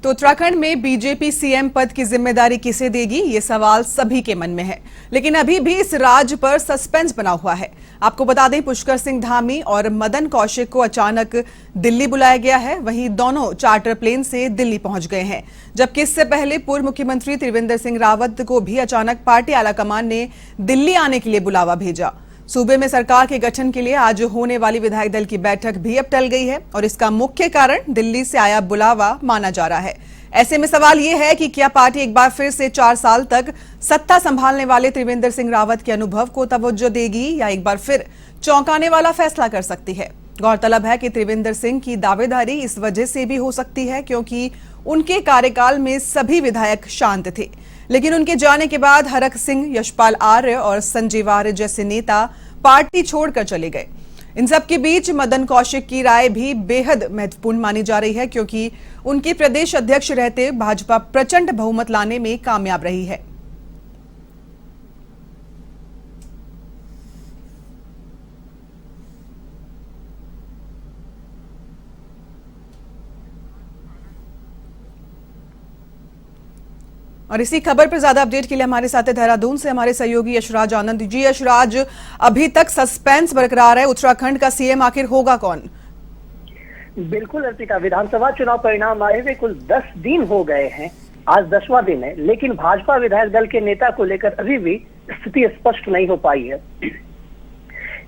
तो उत्तराखंड में BJP CM पद की जिम्मेदारी किसे देगी, ये सवाल सभी के मन में है। लेकिन अभी भी इस राज पर सस्पेंस बना हुआ है। आपको बता दें, पुष्कर सिंह धामी और मदन कौशिक को अचानक दिल्ली बुलाया गया है। वहीं दोनों चार्टर प्लेन से दिल्ली पहुंच गए हैं, जबकि इससे पहले पूर्व मुख्यमंत्री त्रिवेंद्र सिंह रावत को भी अचानक पार्टी आलाकमान ने दिल्ली आने के लिए बुलावा भेजा। सूबे में सरकार के गठन के लिए आज होने वाली विधायक दल की बैठक भी अब टल गई है और इसका मुख्य कारण दिल्ली से आया बुलावा माना जा रहा है। ऐसे में सवाल यह है कि क्या पार्टी एक बार फिर से 4 साल तक सत्ता संभालने वाले त्रिवेंद्र सिंह रावत के अनुभव को तवज्जो देगी या एक बार फिर चौंकाने वाला फैसला कर सकती है। गौरतलब है कि त्रिवेंद्र सिंह की दावेदारी इस वजह से भी हो सकती है क्योंकि उनके कार्यकाल में सभी विधायक शांत थे, लेकिन उनके जाने के बाद हरक सिंह, यशपाल आर्य और संजीव आर्य जैसे नेता पार्टी छोड़कर चले गए। इन सब के बीच मदन कौशिक की राय भी बेहद महत्वपूर्ण मानी जा रही है क्योंकि उनके प्रदेश अध्यक्ष रहते भाजपा प्रचंड बहुमत लाने में कामयाब रही है। और इसी खबर पर ज्यादा अपडेट के लिए हमारे साथ है देहरादून से हमारे सहयोगी यशराज आनंद जी। यशराज, अभी तक सस्पेंस बरकरार है, उत्तराखंड का सीएम आखिर होगा कौन? बिल्कुल अर्पिता, विधानसभा चुनाव परिणाम आए हुए कुल 10 दिन हो गए हैं। आज 10वां दिन है, लेकिन भाजपा विधायक दल के नेता को लेकर अभी भी स्थिति स्पष्ट नहीं हो पाई है।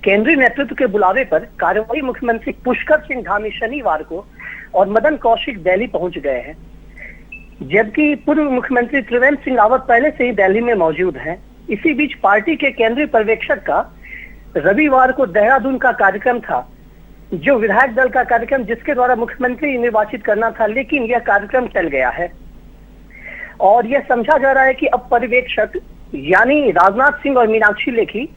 केंद्रीय नेतृत्व के बुलावे पर कार्यवाही मुख्यमंत्री पुष्कर सिंह धामी शनिवार को और मदन कौशिक दिल्ली पहुंच गए हैं, जबकि पूर्व मुख्यमंत्री त्रिवेंद्र सिंह रावत पहले से ही दिल्ली में मौजूद हैं। इसी बीच पार्टी के केंद्रीय पर्यवेक्षक का रविवार को देहरादून का कार्यक्रम था, जो विधायक दल का कार्यक्रम जिसके द्वारा मुख्यमंत्री निर्वाचित करना था, लेकिन यह कार्यक्रम टल गया है और यह समझा जा रहा है कि अब पर्यवेक्षक यानी राजनाथ सिंह और मीनाक्षी लेखी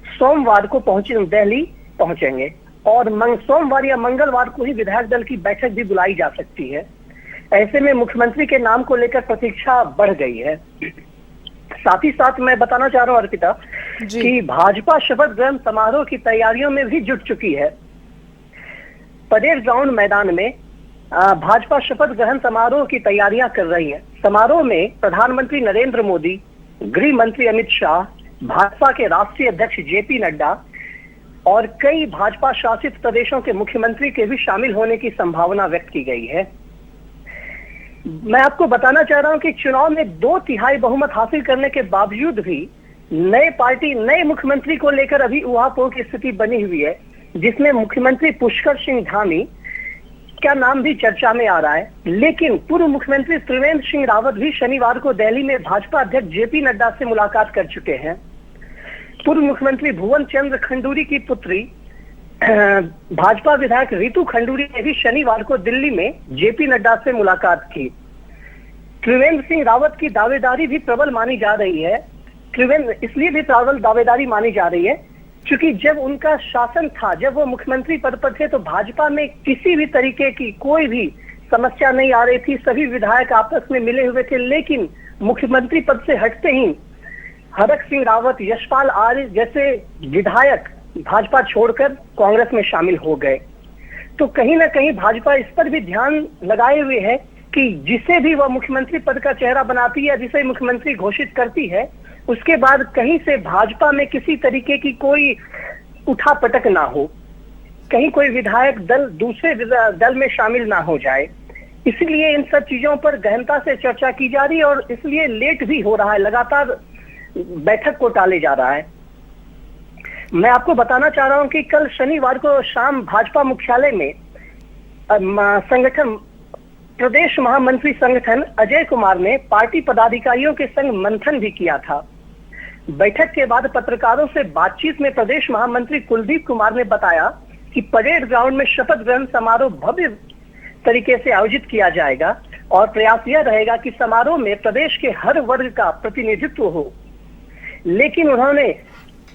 सोमवार को दिल्ली पहुंचेंगे और सोमवार या मंगलवार को ही विधायक दल की बैठक भी बुलाई जा सकती है। ऐसे में मुख्यमंत्री के नाम को लेकर प्रतीक्षा बढ़ गई है। साथ ही साथ मैं बताना चाह रहा हूं अर्पिता कि भाजपा शपथ ग्रहण समारोह की तैयारियों में भी जुट चुकी है। परेड ग्राउंड मैदान में भाजपा शपथ ग्रहण समारोह की तैयारियां कर रही है। समारोह में प्रधानमंत्री नरेंद्र मोदी, गृह मंत्री अमित शाह, भाजपा के राष्ट्रीय अध्यक्ष जेपी नड्डा और कई भाजपा शासित प्रदेशों के मुख्यमंत्री के भी शामिल होने की संभावना व्यक्त की गई है। मैं आपको बताना चाह रहा हूं कि चुनाव में 2/3 बहुमत हासिल करने के बावजूद भी नए मुख्यमंत्री को लेकर अभी उहापोह की स्थिति बनी हुई है, जिसमें मुख्यमंत्री पुष्कर सिंह धामी का नाम भी चर्चा में आ रहा है। लेकिन पूर्व मुख्यमंत्री त्रिवेंद्र सिंह रावत भी शनिवार को दिल्ली में भाजपा अध्यक्ष जेपी नड्डा से मुलाकात कर चुके हैं। पूर्व मुख्यमंत्री भुवन चंद्र खंडूरी की पुत्री भाजपा विधायक रितु खंडूरी ने भी शनिवार को दिल्ली में जेपी नड्डा से मुलाकात की। त्रिवेंद्र सिंह रावत की दावेदारी भी प्रबल मानी जा रही है। इसलिए भी प्रबल दावेदारी मानी जा रही है क्योंकि जब उनका शासन था, जब वो मुख्यमंत्री पद पर थे, तो भाजपा में किसी भी तरीके की कोई भी समस्या नहीं आ रही थी। सभी विधायक आपस में मिले हुए थे, लेकिन मुख्यमंत्री पद से हटते ही हरक सिंह रावत, यशपाल आर्य जैसे विधायक भाजपा छोड़कर कांग्रेस में शामिल हो गए। तो कहीं ना कहीं भाजपा इस पर भी ध्यान लगाए हुए है कि जिसे भी वह मुख्यमंत्री पद का चेहरा बनाती है, जिसे मुख्यमंत्री घोषित करती है, उसके बाद कहीं से भाजपा में किसी तरीके की कोई उठापटक ना हो, कहीं कोई विधायक दल दूसरे दल में शामिल ना हो जाए। इसलिए इन सब चीजों पर गहनता से चर्चा की जा रही है और इसलिए लेट भी हो रहा है, लगातार बैठक को टाले जा रहा है। मैं आपको बताना चाह रहा हूं कि कल शनिवार को शाम भाजपा मुख्यालय में संगठन प्रदेश महामंत्री संगठन अजय कुमार ने पार्टी पदाधिकारियों के संग मंथन भी किया था। बैठक के बाद पत्रकारों से बातचीत में प्रदेश महामंत्री कुलदीप कुमार ने बताया कि परेड ग्राउंड में शपथ ग्रहण समारोह भव्य तरीके से आयोजित किया जाएगा और प्रयास यह रहेगा कि समारोह में प्रदेश के हर वर्ग का प्रतिनिधित्व हो। लेकिन उन्होंने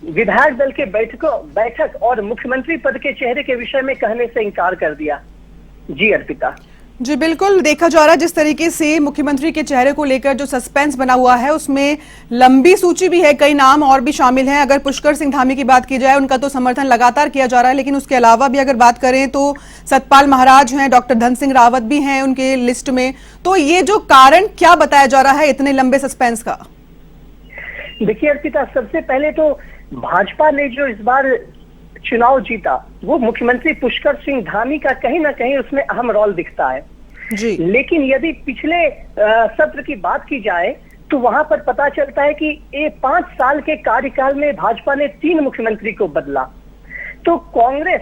विधायक दल के बैठक और मुख्यमंत्री पद के चेहरे के विषय में कहने से इनकार कर दिया। जी अर्पिता। जी बिल्कुल, देखा जा रहा है जिस तरीके से मुख्यमंत्री के चेहरे को लेकर जो सस्पेंस बना हुआ है, उसमें लंबी सूची भी है, कई नाम और भी शामिल हैं। अगर पुष्कर सिंह धामी की बात की जाए, उनका तो समर्थन लगातार किया जा रहा है, लेकिन उसके अलावा भी अगर बात करें तो सतपाल महाराज हैं, डॉक्टर धन सिंह रावत भी हैं उनके लिस्ट में। तो ये जो कारण क्या बताया जा रहा है इतने लंबे सस्पेंस का? देखिए अर्पिता, सबसे पहले तो भाजपा ने जो इस बार चुनाव जीता वो मुख्यमंत्री पुष्कर सिंह धामी का कहीं ना कहीं उसमें अहम रोल दिखता है जी। लेकिन यदि पिछले सत्र की बात की जाए तो वहां पर पता चलता है कि ये 5 साल के कार्यकाल में भाजपा ने 3 मुख्यमंत्री को बदला। तो कांग्रेस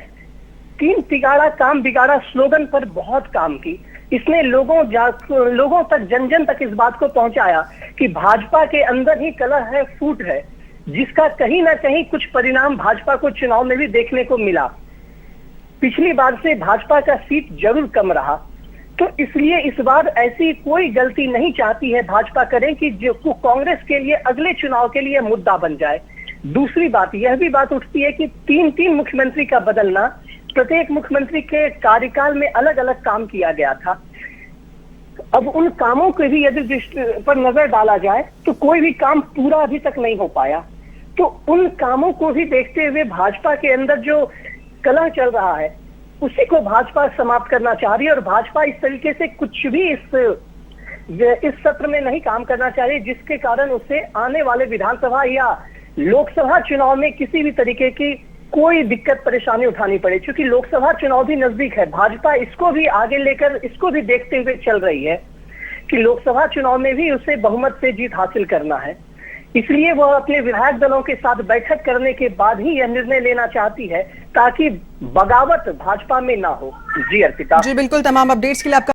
3 तिगाड़ा काम बिगाड़ा स्लोगन पर बहुत काम की। इसने लोगों तक, जन जन तक इस बात को पहुंचाया कि भाजपा के अंदर ही कलह है, फूट है, जिसका कहीं ना कहीं कुछ परिणाम भाजपा को चुनाव में भी देखने को मिला। पिछली बार से भाजपा का सीट जरूर कम रहा, तो इसलिए इस बार ऐसी कोई गलती नहीं चाहती है भाजपा करें कि जो कांग्रेस के लिए अगले चुनाव के लिए मुद्दा बन जाए। दूसरी बात यह भी बात उठती है कि 3 मुख्यमंत्री का बदलना, प्रत्येक मुख्यमंत्री के कार्यकाल में अलग अलग काम किया गया था। अब उन कामों को भी यदि पर नजर डाला जाए तो कोई भी काम पूरा अभी तक नहीं हो पाया। तो उन कामों को भी देखते हुए भाजपा के अंदर जो कलह चल रहा है उसी को भाजपा समाप्त करना चाह रही है और भाजपा इस तरीके से कुछ भी इस सत्र में नहीं काम करना चाह रही, जिसके कारण उसे आने वाले विधानसभा या लोकसभा चुनाव में किसी भी तरीके की कोई दिक्कत परेशानी उठानी पड़े। क्योंकि लोकसभा चुनाव भी नजदीक है, भाजपा इसको भी आगे लेकर इसको भी देखते हुए चल रही है कि लोकसभा चुनाव में भी उसे बहुमत से जीत हासिल करना है। इसलिए वह अपने विधायक दलों के साथ बैठक करने के बाद ही यह निर्णय लेना चाहती है ताकि बगावत भाजपा में ना हो। जी अर्पिता। जी बिल्कुल, तमाम अपडेट्स के लिए आपका